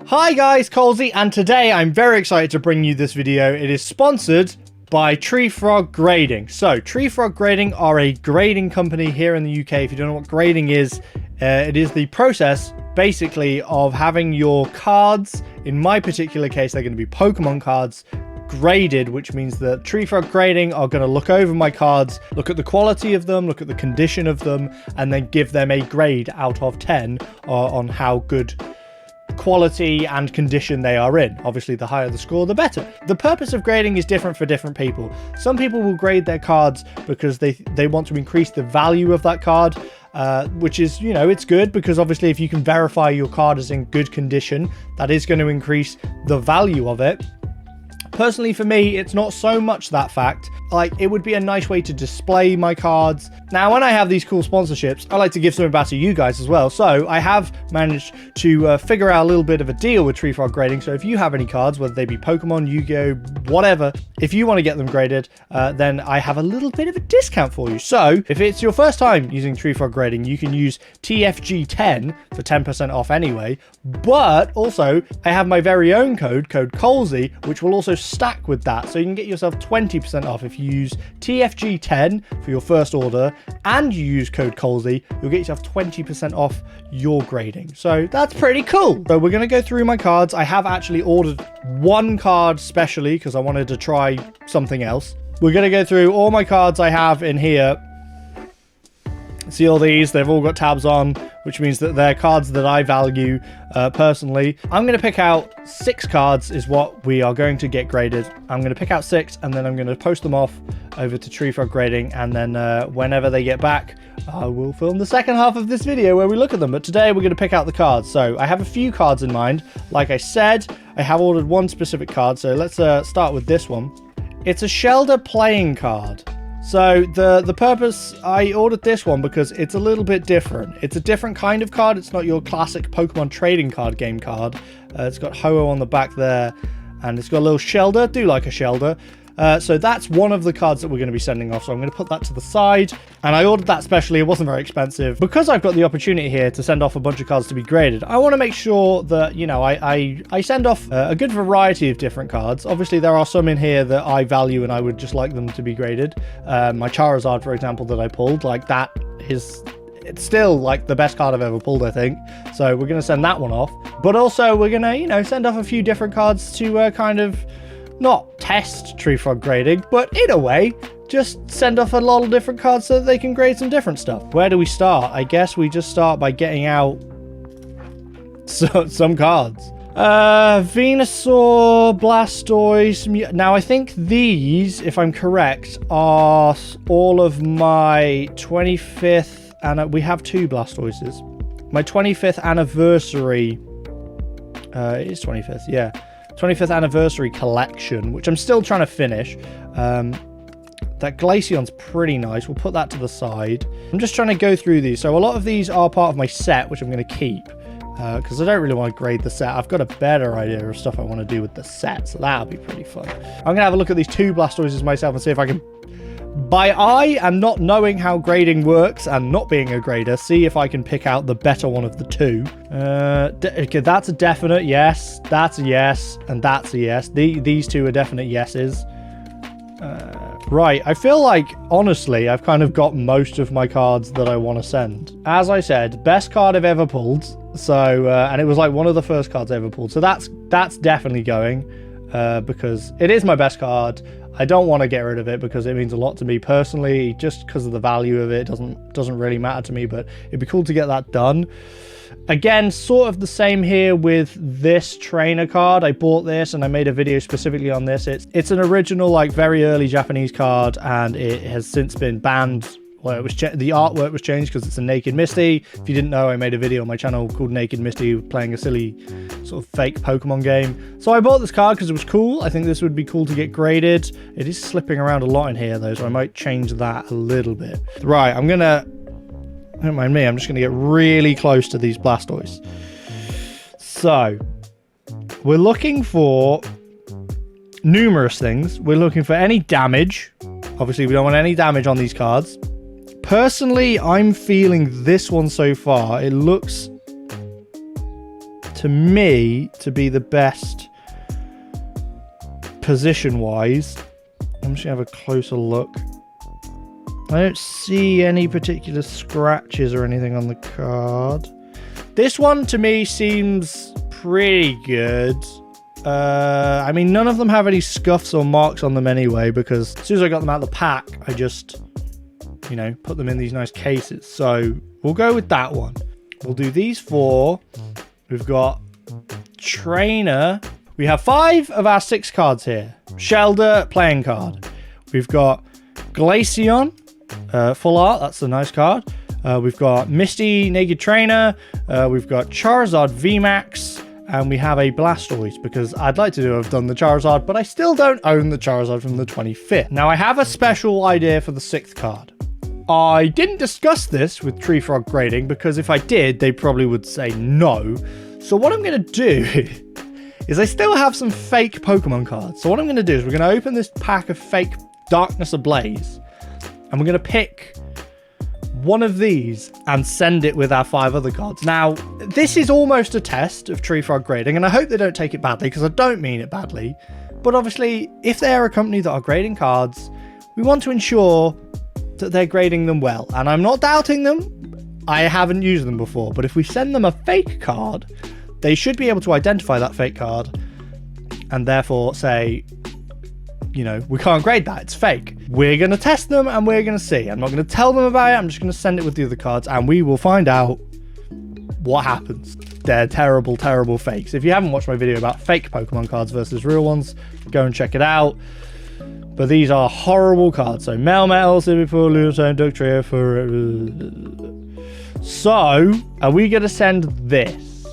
Hi guys, Colesy, and today I'm very excited to bring you this video. It is sponsored by Tree Frog Grading. So, Tree Frog Grading are a grading company here in the UK. If you don't know what grading is, it is the process, basically, of having your cards, in my particular case, they're going to be Pokemon cards, graded, which means that Tree Frog Grading are going to look over my cards, look at the quality of them, look at the condition of them, and then give them a grade out of 10 on how good quality and condition they are in. Obviously, the higher the score, the better. The purpose of grading is different for different people. Some people will grade their cards because they want to increase the value of that card, which is, you know, it's good because obviously if you can verify your card is in good condition, that is going to increase the value of it. Personally, for me, it's not so much that fact. Like, it would be a nice way to display my cards. Now, when I have these cool sponsorships, I like to give something back to you guys as well. So I have managed to figure out a little bit of a deal with Tree Frog Grading. So if you have any cards, whether they be Pokemon, Yu-Gi-Oh, whatever, if you want to get them graded, then I have a little bit of a discount for you. So if it's your first time using Tree Frog Grading, you can use TFG10 for 10% off anyway. But also, I have my very own code Colesy, which will also stack with that. So you can get yourself 20% off if you use TFG10 for your first order and you use code Colesy. You'll get yourself 20% off your grading. So that's pretty cool. So we're going to go through my cards. I have actually ordered one card specially because I wanted to try something else. We're going to go through all my cards I have in here. See all these? They've all got tabs on, which means that they're cards that I value personally. I'm going to pick out 6 cards is what we are going to get graded. I'm going to pick out 6 and then I'm going to post them off over to Tree Frog Grading, and then whenever they get back, I will film the second half of this video where we look at them. But today we're going to pick out the cards. So I have a few cards in mind. Like I said, I have ordered one specific card. So let's start with this one. It's a Shelder playing card. So the purpose, I ordered this one because it's a little bit different. It's a different kind of card. It's not your classic Pokemon trading card game card. It's got Ho-Oh on the back there, and it's got a little Shelder. Do like a Shelder. So that's one of the cards that we're going to be sending off. So I'm going to put that to the side. And I ordered that specially. It wasn't very expensive. Because I've got the opportunity here to send off a bunch of cards to be graded, I want to make sure that, you know, I send off a good variety of different cards. Obviously, there are some in here that I value and I would just like them to be graded. My Charizard, for example, that I pulled, like that is... It's still like the best card I've ever pulled, I think. So we're going to send that one off. But also we're going to, you know, send off a few different cards to kind of... not test Tree Frog Grading, but in a way, just send off a lot of different cards so that they can grade some different stuff. Where do we start? I guess we just start by getting out some cards. Venusaur, Blastoise. Now, I think these, if I'm correct, are all of my 25th, and we have 2 Blastoises. My 25th anniversary. It is 25th, yeah. 25th anniversary collection, which I'm still trying to finish. That Glaceon's pretty nice. We'll put that to the side. I'm just trying to go through these. So a lot of these are part of my set, which I'm going to keep. Because I don't really want to grade the set. I've got a better idea of stuff I want to do with the set. So that'll be pretty fun. I'm going to have a look at these 2 Blastoises myself and see if I can... by eye and not knowing how grading works and not being a grader, see if I can pick out the better one of the 2. Okay, that's a definite yes. That's a yes. And that's a yes. These 2 are definite yeses. Right, I feel like, honestly, I've kind of got most of my cards that I want to send. As I said, best card I've ever pulled. So, and it was like one of the first cards I ever pulled. So that's definitely going because it is my best card. I don't want to get rid of it because it means a lot to me personally, just because of the value of it. Doesn't really matter to me, but it'd be cool to get that done. Again, sort of the same here with this trainer card. I bought this and I made a video specifically on this. It's an original, like, very early Japanese card, and it has since been banned. Well, the artwork was changed because it's a Naked Misty. If you didn't know, I made a video on my channel called Naked Misty playing a silly sort of fake Pokemon game. So I bought this card because it was cool. I think this would be cool to get graded. It is slipping around a lot in here though, so I might change that a little bit. Right, I'm gonna... don't mind me, I'm just gonna get really close to these Blastoise. So, we're looking for numerous things. We're looking for any damage. Obviously, we don't want any damage on these cards. Personally, I'm feeling this one so far. It looks to me to be the best position-wise. I'm just going to have a closer look. I don't see any particular scratches or anything on the card. This one to me seems pretty good. I mean, none of them have any scuffs or marks on them anyway, because as soon as I got them out of the pack, I just, you know, put them in these nice cases. So we'll go with that one. We'll do these 4. We've got Trainer. We have 5 of our 6 cards here. Shelder, playing card. We've got Glaceon, full art. That's a nice card. We've got Misty, Naked Trainer. We've got Charizard VMAX. And we have a Blastoise, because I'd like to have done the Charizard, but I still don't own the Charizard from the 25th. Now, I have a special idea for the 6th card. I didn't discuss this with Tree Frog Grading, because if I did, they probably would say no. So what I'm going to do is I still have some fake Pokemon cards. So what I'm going to do is we're going to open this pack of fake Darkness Ablaze, and we're going to pick one of these and send it with our 5 other cards. Now, this is almost a test of Tree Frog Grading, and I hope they don't take it badly, because I don't mean it badly. But obviously, if they're a company that are grading cards, we want to ensure that they're grading them well. And I'm not doubting them. I haven't used them before. But if we send them a fake card, they should be able to identify that fake card and therefore say, you know, we can't grade that, it's fake. We're going to test them and we're going to see. I'm not going to tell them about it, I'm just going to send it with the other cards and we will find out what happens. They're terrible, terrible fakes. If you haven't watched my video about fake Pokemon cards versus real ones, go and check it out. But these are horrible cards. So, Melmetal, Simipour, Lunatone, Ductrio, for... So, are we going to send this?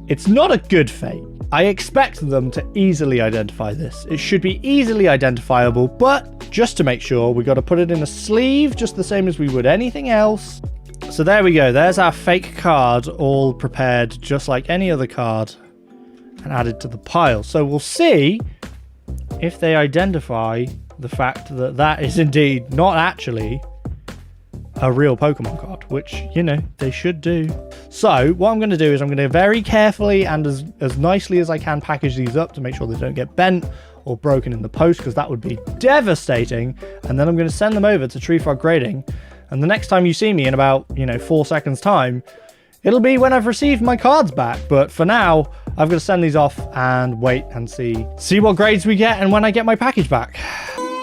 It's not a good fake. I expect them to easily identify this. It should be easily identifiable, but just to make sure, we got to put it in a sleeve, just the same as we would anything else. So there we go. There's our fake card, all prepared just like any other card, and added to the pile. So we'll see if they identify the fact that that is indeed not actually a real Pokemon card, which, you know, they should do. So what I'm going to do is I'm going to very carefully and as nicely as I can package these up to make sure they don't get bent or broken in the post, because that would be devastating. And then I'm going to send them over to Tree Frog Grading. And the next time you see me in about, 4 seconds time, it'll be when I've received my cards back. But for now, I've got to send these off and wait and see what grades we get and when I get my package back.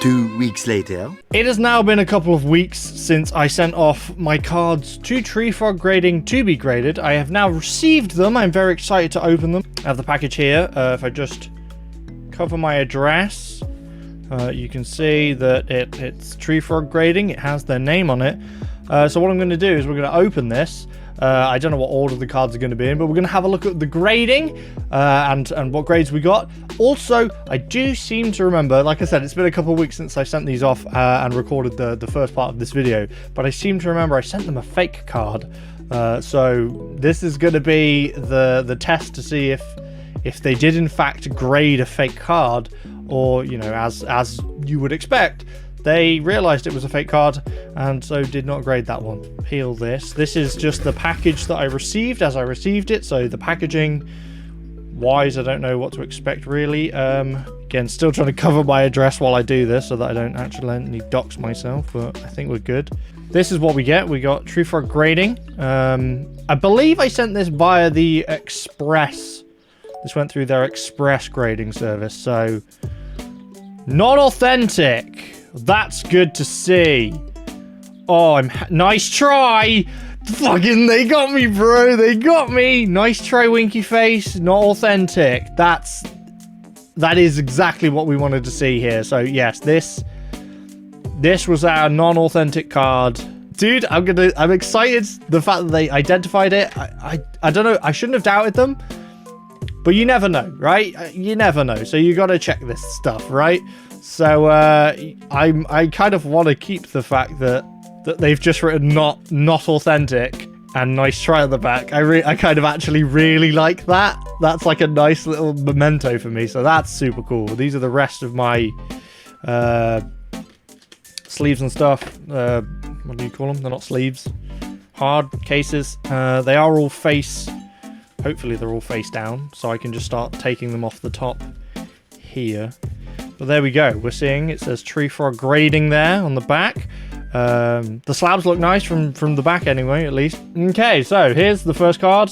2 weeks later. It has now been a couple of weeks since I sent off my cards to Tree Frog Grading to be graded. I have now received them. I'm very excited to open them. I have the package here. If I just cover my address, you can see that it's Tree Frog Grading. It has their name on it. So what I'm going to do is we're going to open this. I don't know what order the cards are going to be in, but we're going to have a look at the grading and what grades we got. Also, I do seem to remember, like I said, it's been a couple of weeks since I sent these off and recorded the first part of this video, but I seem to remember I sent them a fake card. So this is going to be the test to see if they did in fact grade a fake card, or, as you would expect, they realized it was a fake card and so did not grade that one. Peel this. This is just the package that I received as I received it. So the packaging wise, I don't know what to expect really. Again, still trying to cover my address while I do this so that I don't accidentally dox myself, but I think we're good. This is what we get. We got Tree Frog Grading. I believe I sent this via the Express. This went through their Express grading service, so not authentic. That's good to see. Oh, nice try. Fucking, they got me, bro. They got me. Nice try, Winky Face. Not authentic. That is exactly what we wanted to see here. So yes, this was our non-authentic card. Dude, I'm excited. The fact that they identified it. I don't know. I shouldn't have doubted them. But you never know, right? You never know. So you got to check this stuff, right? So I kind of want to keep the fact that they've just written not authentic and nice try on the back. I kind of actually really like that. That's like a nice little memento for me. So that's super cool. These are the rest of my sleeves and stuff. What do you call them? They're not sleeves. Hard cases. They are all face Hopefully they're all face down, so I can just start taking them off the top here. But there we go. We're seeing it says Tree Frog Grading there on the back. The slabs look nice from the back anyway, at least. Okay, so here's the first card.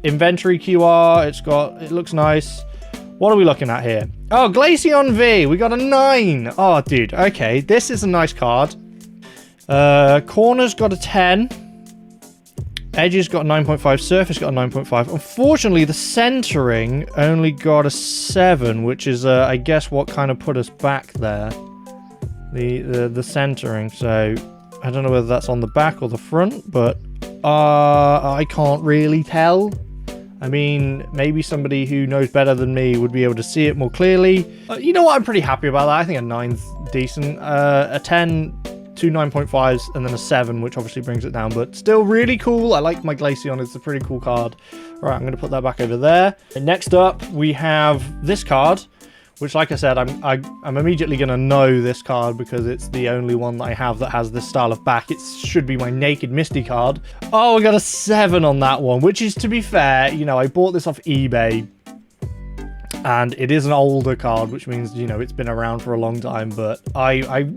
Inventory QR. It looks nice. What are we looking at here? Oh, Glaceon V. We got a 9. Oh, dude. Okay, this is a nice card. Corners got a 10. Edges got a 9.5. Surface got a 9.5. Unfortunately, the centering only got a 7, which is, I guess, what kind of put us back there. The centering. So, I don't know whether that's on the back or the front, but I can't really tell. I mean, maybe somebody who knows better than me would be able to see it more clearly. You know what? I'm pretty happy about that. I think a 9's decent. A 10... 2 9.5s and then a 7, which obviously brings it down, but still really cool. I like my Glaceon. It's a pretty cool card. All right, I'm going to put that back over there. And next up, we have this card, which, like I said, I'm immediately going to know this card because it's the only one that I have that has this style of back. It should be my Naked Misty card. Oh, I got a 7 on that one, which is, to be fair, you know, I bought this off eBay. And it is an older card, which means, you know, it's been around for a long time. But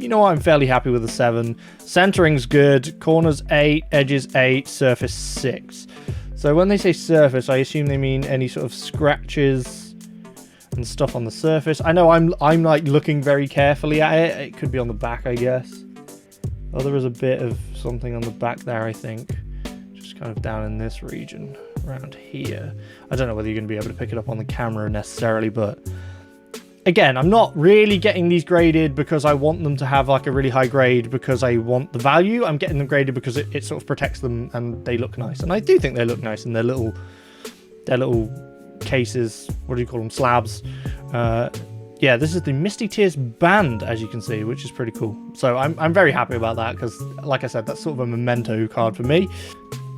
you know what, I'm fairly happy with the 7. Centering's good. Corners 8, edges 8, surface 6. So when they say surface, I assume they mean any sort of scratches and stuff on the surface. I know I'm like looking very carefully at it. It could be on the back, I guess. Oh, there is a bit of something on the back there, I think. Just kind of down in this region. Around here. I don't know whether you're going to be able to pick it up on the camera necessarily, but again, I'm not really getting these graded because I want them to have like a really high grade because I want the value. I'm getting them graded because it sort of protects them and they look nice, and I do think they look nice in their little cases. What do you call them? Slabs. Yeah, this is the Misty Tears band, as you can see, which is pretty cool. So I'm very happy about that because, like I said, that's sort of a memento card for me.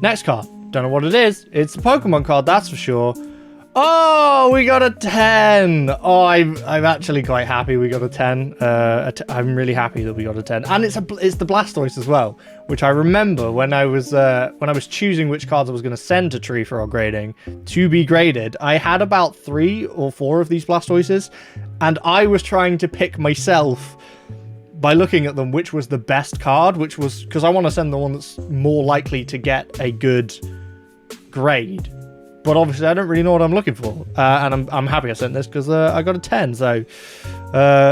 Next card. Don't know what it is. It's a Pokemon card, that's for sure. Oh, we got a 10. Oh, I'm actually quite happy we got a 10. I'm really happy that we got a 10. And it's the Blastoise as well, which I remember when I was choosing which cards I was going to send to Tree Frog Grading to be graded. I had about 3 or 4 of these Blastoises, and I was trying to pick myself by looking at them which was the best card, which was because I want to send the one that's more likely to get a good grade, but obviously I don't really know what I'm looking for, and I'm happy I sent this because I got a 10. So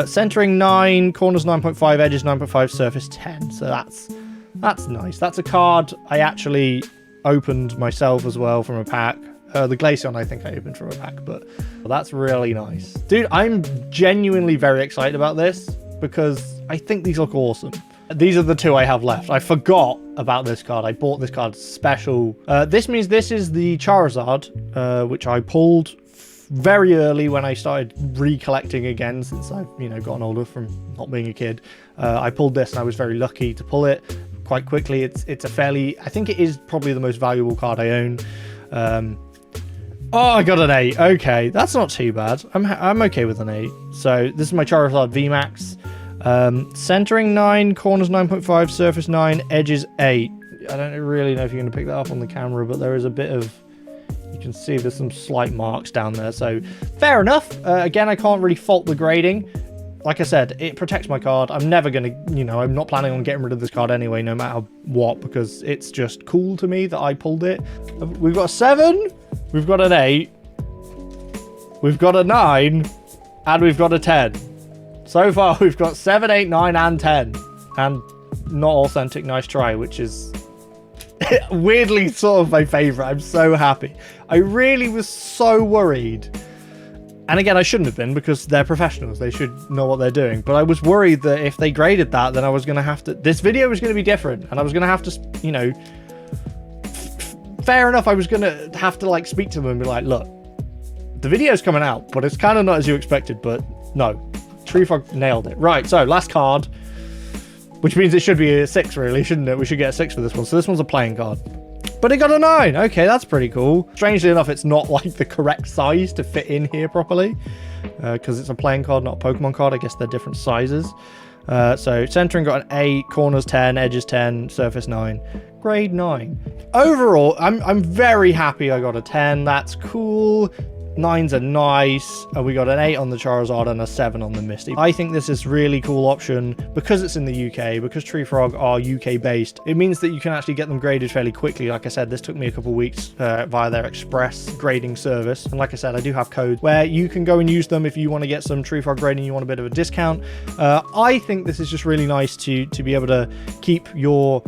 centering 9, corners 9.5, edges 9.5, surface 10. So that's nice. That's a card I actually opened myself as well from a pack. The Glaceon I think I opened from a pack, but that's really nice, dude. I'm genuinely very excited about this because I think these look awesome. These are the 2 I have left. I forgot about this card. I bought this card special. This means this is the Charizard, which I pulled very early when I started recollecting again since I've, you know, gotten older from not being a kid. I pulled this and I was very lucky to pull it quite quickly. It's a fairly, I think it is probably the most valuable card I own. Oh, I got an 8. Okay, that's not too bad. I'm okay with an 8. So this is my Charizard VMAX. Centering 9, corners 9.5, surface 9, edges 8. I don't really know if you're going to pick that up on the camera, but there is a bit of, you can see there's some slight marks down there, so fair enough. Again, I can't really fault the grading. Like I said, it protects my card. I'm never going to, you know, I'm not planning on getting rid of this card anyway, no matter what, because it's just cool to me that I pulled it. We've got a 7, we've got an 8, we've got a 9, and we've got a 10. So far, we've got 7, 8, 9, and 10. And not authentic, nice try, which is weirdly sort of my favorite. I'm so happy. I really was so worried. And again, I shouldn't have been because they're professionals. They should know what they're doing. But I was worried that if they graded that, then I was going to have to... This video was going to be different. And I was going to have to, you know... Fair enough, I was going to have to, like, speak to them and be like, look, the video's coming out, but it's kind of not as you expected. But no. Tree Frog nailed it. Right, so last card, which means it should be a 6, really, shouldn't it? We should get a 6 for this one. So this one's a playing card. But it got a 9. Okay, that's pretty cool. Strangely enough, it's not like the correct size to fit in here properly because it's a playing card, not a Pokemon card. I guess they're different sizes. So centering got an 8, corners 10, edges 10, surface 9, grade 9. Overall, I'm very happy I got a 10. That's cool. 9s are nice. We got an 8 on the Charizard and a 7 on the Misty. I think this is really cool option because it's in the UK, because Tree Frog are UK based. It means that you can actually get them graded fairly quickly. Like I said, this took me a couple of weeks via their express grading service. And like I said, I do have codes where you can go and use them if you want to get some Tree Frog grading, you want a bit of a discount. I think this is just really nice to be able to keep your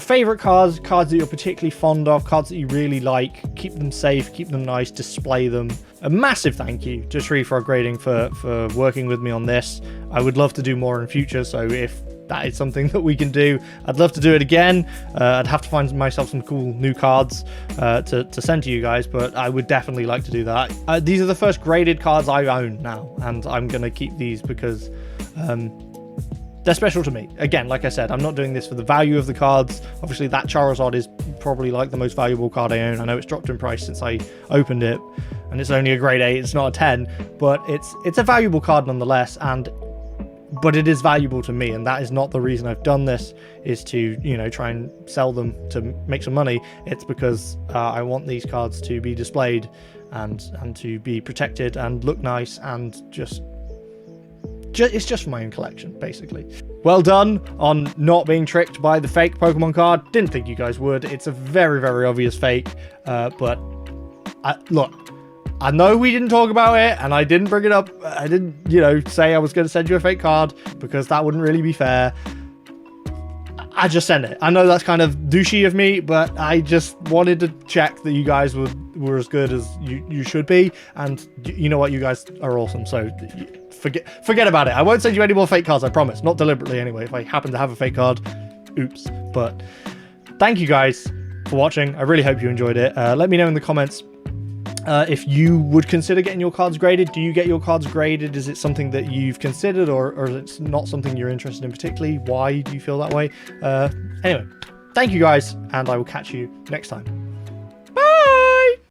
favorite cards that you're particularly fond of, cards that you really like, keep them safe, keep them nice, display them. A massive thank you to Tree Frog Grading for working with me on this. I would love to do more in future, so if that is something that we can do, I'd love to do it again. I'd have to find myself some cool new cards to send to you guys, but I would definitely like to do that. These are the first graded cards I own now, and I'm going to keep these because they're special to me. Again, like I said, I'm not doing this for the value of the cards. Obviously, that Charizard is probably like the most valuable card I own. I know it's dropped in price since I opened it, and it's only a grade 8. It's not a 10, but it's a valuable card nonetheless. But it is valuable to me, and that is not the reason I've done this, is to, you know, try and sell them to make some money. It's because I want these cards to be displayed and to be protected and look nice, and it's just for my own collection, basically. Well done on not being tricked by the fake Pokemon card. Didn't think you guys would. It's a very, very obvious fake. But look, I know we didn't talk about it, and I didn't bring it up. I didn't, you know, say I was going to send you a fake card, because that wouldn't really be fair. I just sent it. I know that's kind of douchey of me, but I just wanted to check that you guys were as good as you should be. And you know what? You guys are awesome. So forget about it. I won't send you any more fake cards, I promise. Not deliberately, anyway. If I happen to have a fake card, oops. But thank you guys for watching. I really hope you enjoyed it. Let me know in the comments if you would consider getting your cards graded. Do you get your cards graded? Is it something that you've considered, or is it not something you're interested in particularly? Why do you feel that way? Anyway, thank you guys, and I will catch you next time.